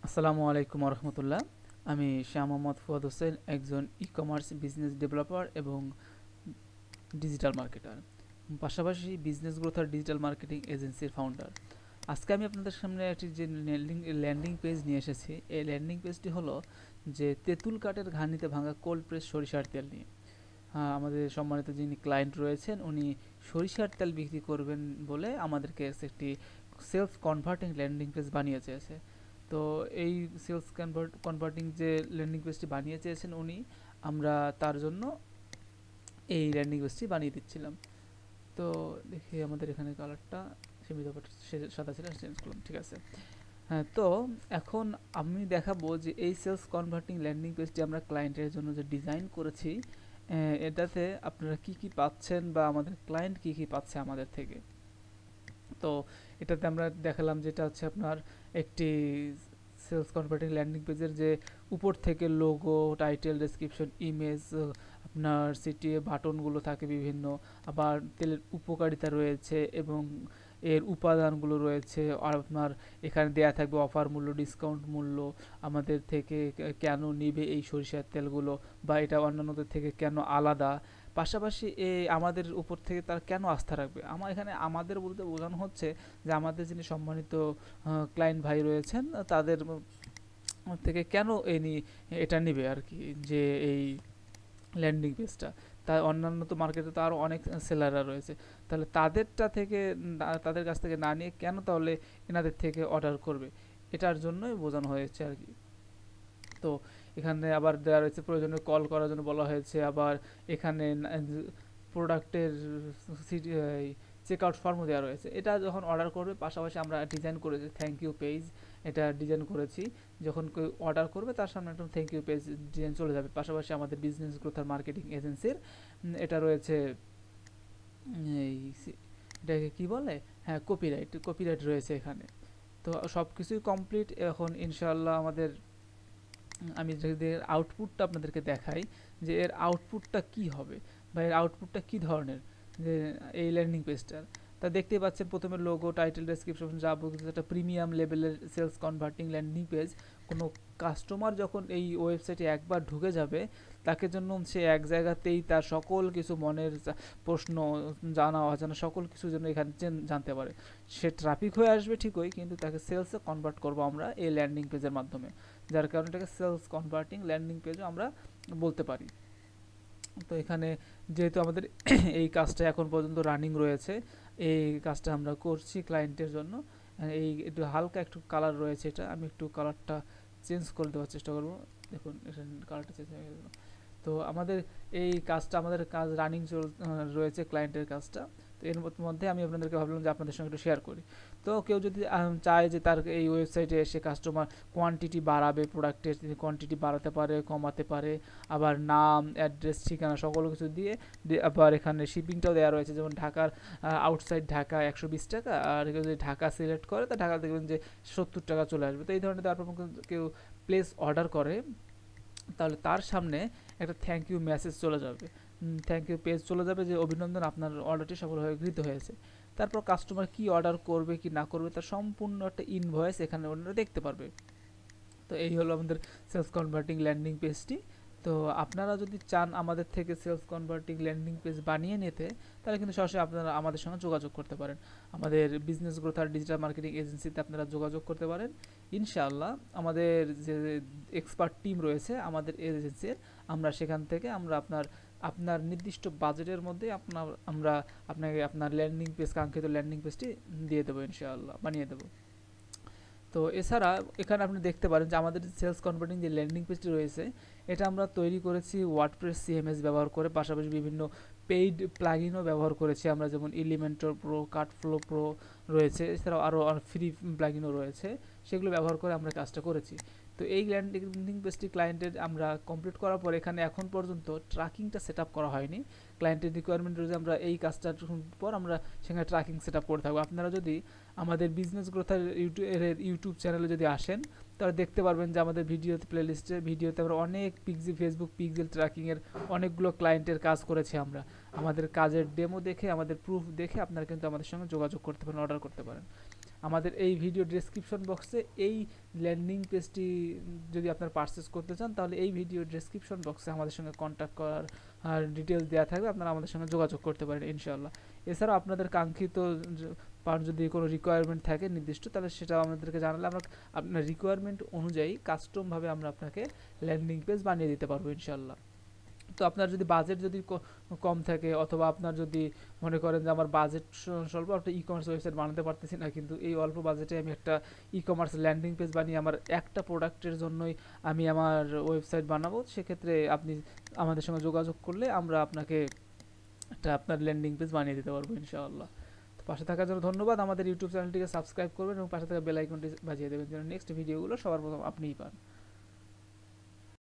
আসসালামু আলাইকুম রহমতুল্লাহ। আমি শাহ মোহাম্মদ ফুয়াদ হোসেন, একজন ই-কমার্স বিজনেস ডেভেলপার এবং ডিজিটাল মার্কেটার, পাশাপাশি বিজনেস গ্রোথ আর ডিজিটাল মার্কেটিং এজেন্সির ফাউন্ডার। আজকে আমি আপনাদের সামনে একটি যে ল্যান্ডিং পেজ নিয়ে এসেছি। এই ল্যান্ডিং পেজটি হলো যে তেঁতুল কাঠের ঘানিতে ভাঙা কোল্ড প্রেস সরিষার তেল নিয়ে। হ্যাঁ, আমাদের সম্মানিত যিনি ক্লায়েন্ট রয়েছেন উনি সরিষার তেল বিক্রি করবেন বলে আমাদেরকে একটি সেলফ কনভার্টিং ল্যান্ডিং পেজ বানিয়ে চেয়েছে। তো এই সেলস কনভার্টিং যে ল্যান্ডিং পেজটি বানিয়ে চেয়েছেন উনি, আমরা তার জন্য এই ল্যান্ডিং পেজটি বানিয়ে দিচ্ছিলাম। তো দেখি আমাদের এখানে কালারটা সীমিত সাদা ছিল, চেঞ্জ করলাম, ঠিক আছে। হ্যাঁ, তো এখন আমি দেখাবো যে এই সেলস কনভার্টিং ল্যান্ডিং পেজটি আমরা ক্লায়েন্টের জন্য যে ডিজাইন করেছি, এটাতে আপনারা কি কি পাচ্ছেন বা আমাদের ক্লায়েন্ট কি কি পাচ্ছে আমাদের থেকে। তো এটাতে আমরা দেখালাম যেটা হচ্ছে আপনার একটি সেলস কনভার্টিং ল্যান্ডিং পেজের যে উপর থেকে লোগো, টাইটেল, ডেসক্রিপশন, ইমেজ, আপনার সিটিএ বাটনগুলো থাকে বিভিন্ন, আবার তেলের উপকারিতা রয়েছে এবং এর উপাদানগুলো রয়েছে। আর আপনার এখানে দেয়া থাকবে অফার মূল্য, ডিসকাউন্ট মূল্য, আমাদের থেকে কেন নিবে এই সরিষার তেলগুলো, বা এটা অন্যান্যদের থেকে কেন আলাদা। পাশাপাশি আমাদের উপর থেকে তারা কেন আস্থা রাখবে। আমার এখানে আমাদের বলতে বোঝানো হচ্ছে যে আমাদের যিনি সম্মানিত ক্লায়েন্ট ভাই রয়েছেন তাদের থেকে কেন এটা নিবে আর কি, যে এই ল্যান্ডিং পেজটা। তার অন্যান্য তো মার্কেটে তো আরও অনেক সেলাররা রয়েছে, তাহলে তাদেরটা থেকে তাদের কাছ থেকে না নিয়ে কেন তাহলে এনাদের থেকে অর্ডার করবে, এটার জন্যই বোঝানো হয়েছে আর কি। তো এখানে আবার দেওয়া রয়েছে প্রয়োজনে কল করার জন্য বলা হয়েছে। আবার এখানে প্রোডাক্টের চেক আউট ফর্মও দেওয়া রয়েছে। এটা যখন অর্ডার করবে, পাশাপাশি আমরা ডিজাইন করেছি থ্যাংক ইউ পেজ, এটা ডিজাইন করেছি। যখন কেউ অর্ডার করবে তার সামনে একটা থ্যাংক ইউ পেজ ডিজাইন চলে যাবে। পাশাপাশি আমাদের বিজনেস গ্রোথ আর মার্কেটিং এজেন্সির এটা রয়েছে, এই এটাকে কী বলে, হ্যাঁ, কপিরাইট রয়েছে এখানে। তো সব কিছুই কমপ্লিট। এখন ইনশাআল্লাহ আমাদের, আমি যদি এর আউটপুটটা আপনাদেরকে দেখাই যে এর আউটপুটটা কি হবে বা এর আউটপুটটা কি ধরনের, যে এই ল্যান্ডিং পেজটার, তা দেখতেই পাচ্ছেন প্রথমে লোগো, টাইটেল, ডেসক্রিপশন যা বলতে, একটা প্রিমিয়াম লেভেলের সেলস কনভার্টিং ল্যান্ডিং পেজ। কোনো কাস্টমার যখন এই ওয়েবসাইটে একবার ঢুকে যাবে, তাকে জন্য সে এক জায়গাতেই তার সকল কিছু মনের প্রশ্ন, জানা অজানা সকল কিছু যেন এখানে জানতে পারে। সে ট্রাফিক হয়ে আসবে ঠিকই, কিন্তু তাকে সেলসে কনভার্ট করবো আমরা এই ল্যান্ডিং পেজের মাধ্যমে, যার কারণে এটাকে সেলস কনভার্টিং ল্যান্ডিং পেজও আমরা বলতে পারি। তো এখানে যেহেতু আমাদের এই কাজটা এখন পর্যন্ত রানিং রয়েছে, এই কাজটা আমরা করছি ক্লায়েন্টের জন্য। এই একটু হালকা একটু কালার রয়েছে, এটা আমি একটু কালারটা চেঞ্জ করে দেওয়ার চেষ্টা করব। দেখুন এখানে কালারটা চেঞ্জ হয়ে গেল। তো আমাদের এই কাজটা, আমাদের কাজ রানিং রয়েছে ক্লায়েন্টের কাজটা। তো এর মধ্যে আমি আপনাদেরকে ভাবলাম যে আপনাদের সঙ্গে একটু শেয়ার করি। তো কেউ যদি চায় যে তার এই ওয়েবসাইটে এসে কাস্টমার কোয়ান্টিটি বাড়াবে, প্রোডাক্টের কোয়ান্টিটি বাড়াতে পারে, কমাতে পারে, আবার নাম, অ্যাড্রেস, ঠিকানা সকল কিছু দিয়ে, আবার এখানে শিপিংটাও দেওয়া রয়েছে। যেমন ঢাকার আউটসাইড ঢাকা 120 টাকা, আর কেউ যদি ঢাকা সিলেক্ট করে তা ঢাকা দেখবেন যে 70 টাকা চলে আসবে। তো এই ধরনের তারপর কেউ প্লেস অর্ডার করে, তাহলে তার সামনে একটা থ্যাংক ইউ মেসেজ চলে যাবে, থ্যাংক ইউ পেজ চলে যাবে, যে অভিনন্দন, আপনার অর্ডারটি সফলভাবে গৃহীত হয়েছে। তারপর কাস্টমার কি অর্ডার করবে কি না করবে তার সম্পূর্ণ একটা ইনভয়েস এখানে ওনারা দেখতে পারবে। তো এই হলো আমাদের সেলস কনভার্টিং ল্যান্ডিং পেজটি। তো আপনারা যদি চান আমাদের থেকে সেলস কনভার্টিং ল্যান্ডিং পেজ বানিয়ে নিতে, তাহলে কিন্তু সরাসরি আপনারা আমাদের সঙ্গে যোগাযোগ করতে পারেন। আমাদের বিজনেস গ্রোথ আর ডিজিটাল মার্কেটিং এজেন্সিতে আপনারা যোগাযোগ করতে পারেন। ইনশাআল্লাহ আমাদের যে এক্সপার্ট টিম রয়েছে আমাদের এজেন্সির, আমরা সেখান থেকে আমরা আপনার নির্দিষ্ট বাজেটের মধ্যে আমরা আপনাকে আপনার ল্যান্ডিং পেজ, কাঙ্ক্ষিত ল্যান্ডিং পেজটি দিয়ে দেবো, ইনশাআল্লাহ বানিয়ে দেবো। তো এছাড়া এখানে আপনি দেখতে পারেন যে আমাদের সেলস কনভার্টিং যে ল্যান্ডিং পেজটি রয়েছে, এটা আমরা তৈরি করেছি ওয়ার্ডপ্রেস সিএমএস ব্যবহার করে, পাশাপাশি বিভিন্ন পেইড প্লাগইনও ব্যবহার করেছি আমরা, যেমন এলিমেন্টর প্রো, কাটফ্লো প্রো রয়েছে, এছাড়াও আরও ফ্রি প্লাগইনও রয়েছে, সেগুলো ব্যবহার করে আমরা কাজটা করেছি। তো এই ল্যান্ডিং পেজটি ক্লায়েন্টের আমরা কমপ্লিট করার পর এখানে এখন পর্যন্ত ট্র্যাকিংটা সেট আপ করা হয়নি। ক্লায়েন্টের রিকোয়ারমেন্ট রয়েছে, আমরা এই কাজটার পর আমরা সেখানে ট্র্যাকিং সেট আপ করে থাকবো। আপনারা যদি আমাদের বিজনেস গ্রোথের ইউটিউব চ্যানেলে যদি আসেন, তাহলে দেখতে পারবেন যে আমাদের ভিডিওতে আমরা অনেক ফেসবুক পিক্সেল ট্র্যাকিংয়ের অনেকগুলো ক্লায়েন্টের কাজ করেছি আমরা। আমাদের কাজের ডেমো দেখে, আমাদের প্রুফ দেখে আপনারা কিন্তু আমাদের সঙ্গে যোগাযোগ করতে পারেন, অর্ডার করতে পারেন। আমাদের এই ভিডিও ডেসক্রিপশন বক্সে এই ল্যান্ডিং পেজটি যদি আপনারা পারচেস করতে চান তাহলে এই ভিডিও ডেসক্রিপশন বক্সে আমাদের সঙ্গে কন্ট্যাক্ট করার আর ডিটেলস দেওয়া থাকবে, আপনারা আমাদের সঙ্গে যোগাযোগ করতে পারেন ইনশাআল্লাহ। এছাড়াও আপনাদের কাঙ্ক্ষিত যদি কোনো রিকোয়ারমেন্ট থাকে নির্দিষ্ট, তাহলে সেটাও আমাদেরকে জানালে আমরা আপনার রিকোয়ারমেন্ট অনুযায়ী কাস্টমভাবে আমরা আপনাকে ল্যান্ডিং পেজ বানিয়ে দিতে পারবো ইনশাআল্লাহ। তো আপনার যদি বাজেট যদি কম থাকে, অথবা আপনার যদি মনে করেন যে আমার বাজেট স্বল্প, একটা ই কমার্স ওয়েবসাইট বানাতে পারতেছি না, কিন্তু এই অল্প বাজেটে আমি একটা ই কমার্স ল্যান্ডিং পেজ বানিয়ে আমার একটা প্রোডাক্টের জন্যই আমি আমার ওয়েবসাইট বানাবো, সেক্ষেত্রে আপনি আমাদের সঙ্গে যোগাযোগ করলে আমরা আপনাকে একটা আপনার ল্যান্ডিং পেজ বানিয়ে দিতে পারবো ইনশাআল্লাহ। তো পাশে থাকার জন্য ধন্যবাদ। আমাদের ইউটিউব চ্যানেলটিকে সাবস্ক্রাইব করবেন এবং পাশে থাকা বেল আইকনটি বাজিয়ে দেবেন যেন নেক্সট ভিডিওগুলো সবার প্রথম আপনিই পান।